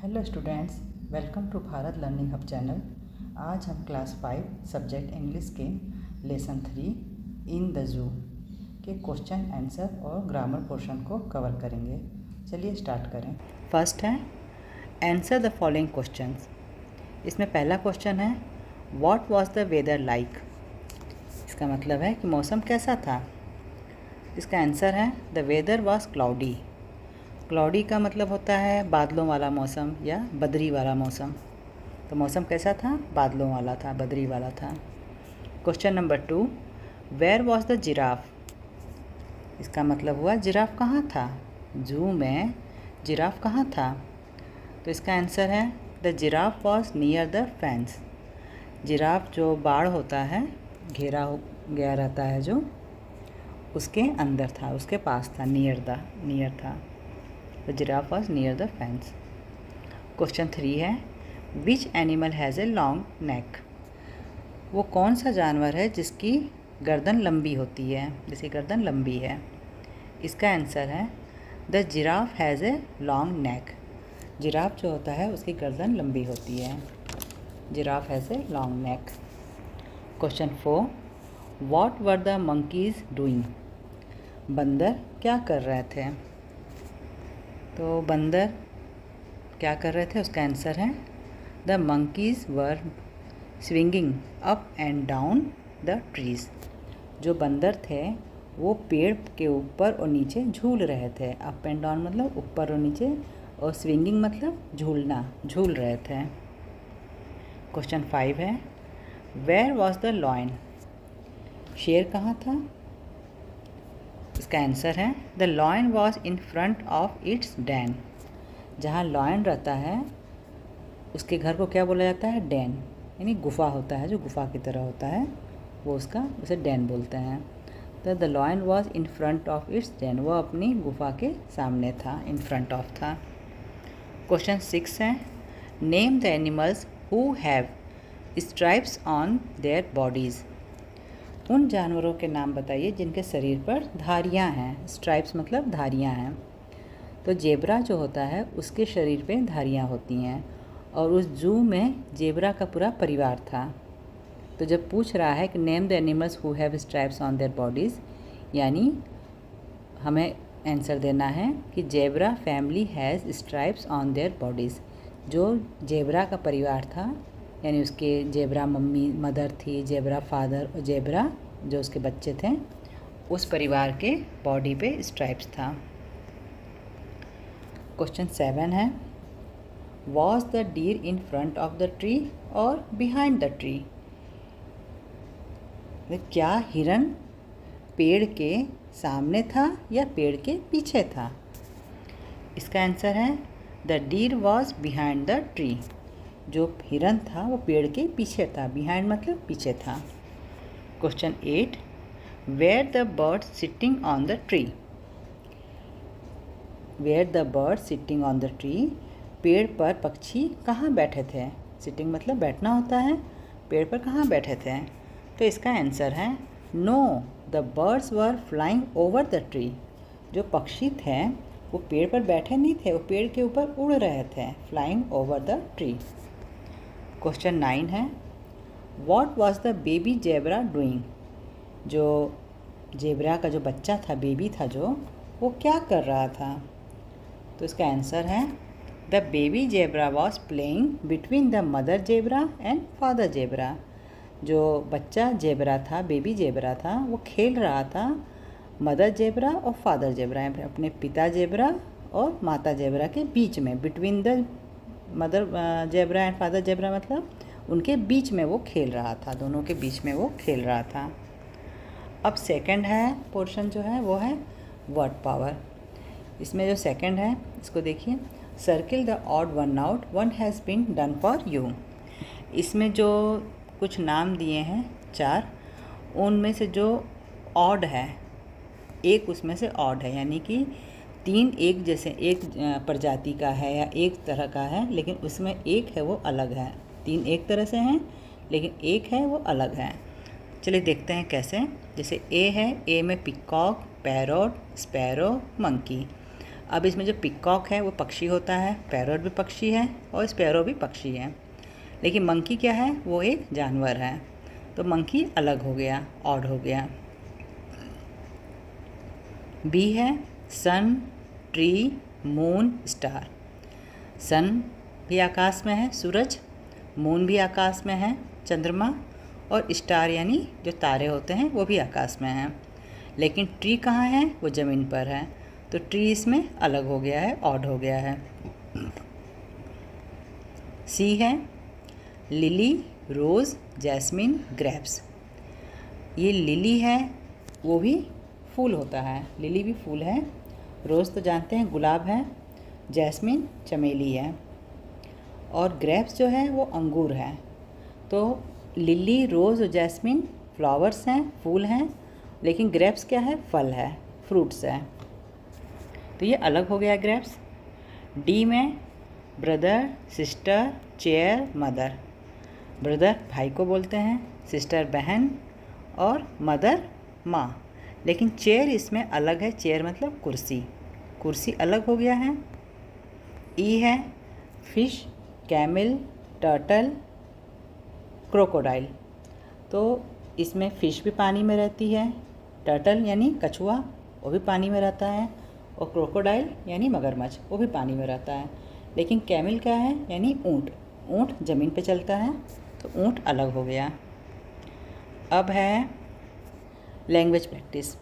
Hello students, welcome to Bharat learning hub channel. आज हम class 5 subject English के lesson 3 in the zoo के question answer और grammar portion को कवर करेंगे। चलिए स्टार्ट करें। फर्स्ट है आंसर द फॉलोइंग क्वेश्चंस। इसमें पहला क्वेश्चन है what was the weather like. इसका मतलब है कि मौसम कैसा था। इसका आंसर है the weather was cloudy. Cloudy का मतलब होता है बादलों वाला मौसम या बदरी वाला मौसम। तो मौसम कैसा था? बादलों वाला था, बदरी वाला था। Question number 2, where was the giraffe. इसका मतलब हुआ जिराफ कहाँ था? जू में जिराफ कहाँ था? तो इसका आंसर है the giraffe was near the fence. Giraffe जो बाड़ होता है, घेरा गया रहता है जो, उसके अंदर था, उसके पास था, नियर था। The giraffe was near the fence. Question 3 है Which animal has a long neck? वो कौन सा जानवर है जिसकी गर्दन लंबी होती है, जिसकी गर्दन लंबी है? इसका आंसर है The giraffe has a long neck. Giraffe जो होता है उसकी गर्दन लंबी होती है। Giraffe has a long neck. Question 4 What were the monkeys doing? बंदर क्या कर रहे थे? तो बंदर क्या कर रहे थे? उसका आंसर है the monkeys were swinging up and down the trees. जो बंदर थे वो पेड़ के ऊपर और नीचे झूल रहे थे। अप एंड डाउन मतलब ऊपर और नीचे, और स्विंगिंग मतलब झूलना, झूल रहे थे। क्वेश्चन 5 है वेयर वॉज द लॉयन। शेर कहाँ था? इसका आंसर है the lion was in front of its Dan. जहाँ लॉयन रहता है उसके घर को क्या बोला जाता है? डैन, यानी गुफा होता है, जो गुफा की तरह होता है वो उसे डैन बोलते हैं। तो the lion was in front of its Dan, वो अपनी गुफा के सामने था, इन फ्रंट ऑफ था। क्वेश्चन 6 है name the animals who have stripes on their bodies. उन जानवरों के नाम बताइए जिनके शरीर पर धारियां हैं। स्ट्राइप्स मतलब धारियां हैं। तो जेब्रा जो होता है उसके शरीर पे धारियां होती हैं, और उस जू में जेब्रा का पूरा परिवार था। तो जब पूछ रहा है कि name the animals who have stripes on their bodies, यानी हमें आंसर देना है कि zebra family has stripes on their bodies. जो जेब्रा का परिवार था, यानी उसके जेब्रा मदर थी, जेब्रा फादर, और जेब्रा जो उसके बच्चे थे, उस परिवार के बॉडी पे स्ट्राइप्स था। क्वेश्चन 7 है was the deer in front of the tree और बिहाइंड द ट्री। क्या हिरन पेड़ के सामने था या पेड़ के पीछे था? इसका आंसर है the deer was behind the tree. जो हिरन था वो पेड़ के पीछे था। बिहाइंड मतलब पीछे था। Question 8 where the bird sitting on the tree. Where the bird sitting on the tree, पेड़ पर पक्षी कहाँ बैठे थे? सिटिंग मतलब बैठना होता है। पेड़ पर कहाँ बैठे थे? तो इसका आंसर है no, the birds were flying over the tree. जो पक्षी थे वो पेड़ पर बैठे नहीं थे, वो पेड़ के ऊपर उड़ रहे थे। Flying over the tree. Question 9 है what was the baby zebra doing. जो जेब्रा का जो बच्चा था, बेबी था जो, वो क्या कर रहा था? तो इसका आंसर है the baby zebra was playing between the mother zebra and father zebra. जो बच्चा जेब्रा था, बेबी जेब्रा था, वो खेल रहा था मदर जेब्रा और फादर जेब्रा, अपने पिता जेब्रा और माता जेब्रा के बीच में। Between the mother zebra and father zebra मतलब उनके बीच में वो खेल रहा था, दोनों के बीच में वो खेल रहा था। अब सेकंड है पोर्शन जो है वो है वर्ड पावर। इसमें जो सेकंड है इसको देखिए, circle the odd one out, one has been done for you. इसमें जो कुछ नाम दिए हैं 4, उनमें से जो ऑड है, एक उसमें से ऑड है, यानी कि 3 एक जैसे, एक प्रजाति का है या एक तरह का है, लेकिन उसमें एक है वो अलग है। 3 एक तरह से हैं लेकिन एक है वो अलग है। चलिए देखते हैं कैसे। जैसे ए है, ए में पिकॉक, पैरोट, स्पैरो, मंकी। अब इसमें जो पिकॉक है वो पक्षी होता है, पैरोट भी पक्षी है और स्पैरो भी पक्षी है, लेकिन मंकी क्या है, वो एक जानवर है। तो मंकी अलग हो गया, ऑड हो गया। बी है सन, ट्री, मून, स्टार। सन भी आकाश में है, सूरज, मून भी आकाश में है, चंद्रमा, और स्टार यानी जो तारे होते हैं वो भी आकाश में हैं। लेकिन ट्री कहाँ है, वो ज़मीन पर है, तो ट्री इसमें अलग हो गया है, ऑड हो गया है। सी है लिली, रोज़, जैस्मिन, ग्रेप्स। ये लिली है, वो भी फूल होता है, लिली भी फूल है। रोज़ तो जानते हैं गुलाब है, जैस्मिन चमेली है, और ग्रेप्स जो है वो अंगूर है। तो लिली, रोज़ और जैस्मिन फ्लावर्स हैं, फूल हैं, लेकिन ग्रेप्स क्या है, फल है, फ्रूट्स है। तो ये अलग हो गया ग्रेप्स। डी में brother, sister, chair, mother. Brother भाई को बोलते हैं, सिस्टर बहन, और मदर माँ। लेकिन चेयर इसमें अलग है, चेयर मतलब कुर्सी, कुर्सी अलग हो गया है। ई है फिश, कैमल, टर्टल, क्रोकोडाइल। तो इसमें फ़िश भी पानी में रहती है, टर्टल यानी कछुआ वो भी पानी में रहता है, और क्रोकोडाइल यानी मगरमच्छ वो भी पानी में रहता है। लेकिन कैमल क्या है, यानी ऊँट, ऊँट ज़मीन पे चलता है, तो ऊँट अलग हो गया। अब है लैंग्वेज प्रैक्टिस।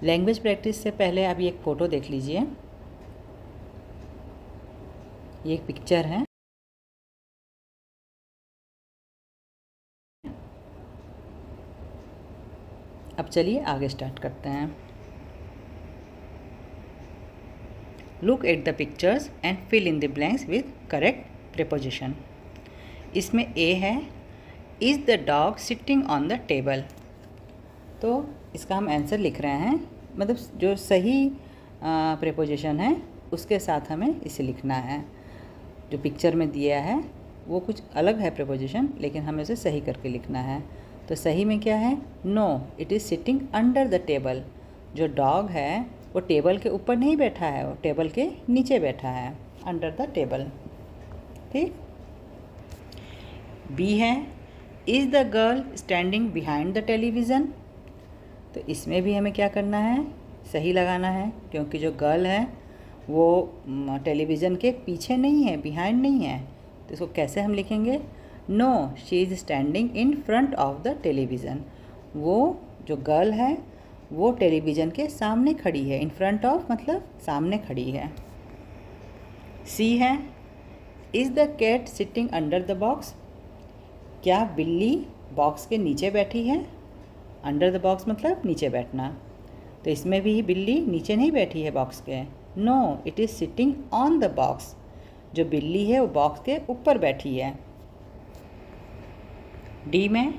लैंग्वेज प्रैक्टिस से पहले आप ये एक फ़ोटो देख लीजिए, ये एक पिक्चर है। अब चलिए आगे स्टार्ट करते हैं। Look at the pictures and fill in the blanks with correct preposition. इसमें ए है is the dog sitting on the table. तो इसका हम आंसर लिख रहे हैं, मतलब जो सही प्रीपोजिशन है उसके साथ हमें इसे लिखना है। जो पिक्चर में दिया है वो कुछ अलग है प्रीपोजिशन, लेकिन हमें उसे सही करके लिखना है। तो सही में क्या है, no it is sitting under the table. जो डॉग है वो टेबल के ऊपर नहीं बैठा है, वो टेबल के नीचे बैठा है, अंडर द टेबल। ठीक। बी है is the girl standing behind the television. तो इसमें भी हमें क्या करना है, सही लगाना है, क्योंकि जो गर्ल है वो टेलीविज़न के पीछे नहीं है, बिहाइंड नहीं है। तो इसको कैसे हम लिखेंगे, no she is standing in front of the television. वो जो गर्ल है वो टेलीविज़न के सामने खड़ी है, इन फ्रंट ऑफ मतलब सामने खड़ी है। सी है is the cat sitting under the box. क्या बिल्ली बॉक्स के नीचे बैठी है, अंडर द बॉक्स मतलब नीचे बैठना। तो इसमें भी बिल्ली नीचे नहीं बैठी है बॉक्स के, no it is sitting on the box. जो बिल्ली है वो बॉक्स के ऊपर बैठी है। डी में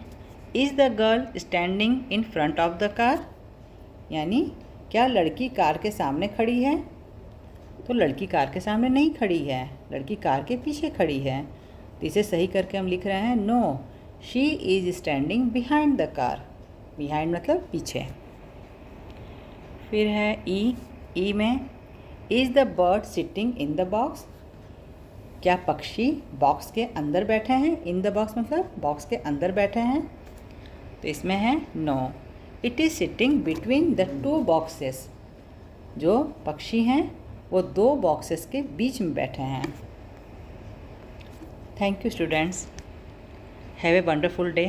is the girl standing in front of the car, यानी क्या लड़की कार के सामने खड़ी है। तो लड़की कार के सामने नहीं खड़ी है, लड़की कार के पीछे खड़ी है। तो इसे सही करके हम लिख रहे हैं, no she is standing behind the car. Behind मतलब पीछे। फिर है ई में is the bird sitting in the box. क्या पक्षी बॉक्स के अंदर बैठे हैं, इन द बॉक्स मतलब बॉक्स के अंदर बैठे हैं। तो इसमें है no it is sitting between the two boxes. जो पक्षी हैं वो दो बॉक्सेस के बीच में बैठे हैं। Thank you students, have a wonderful day.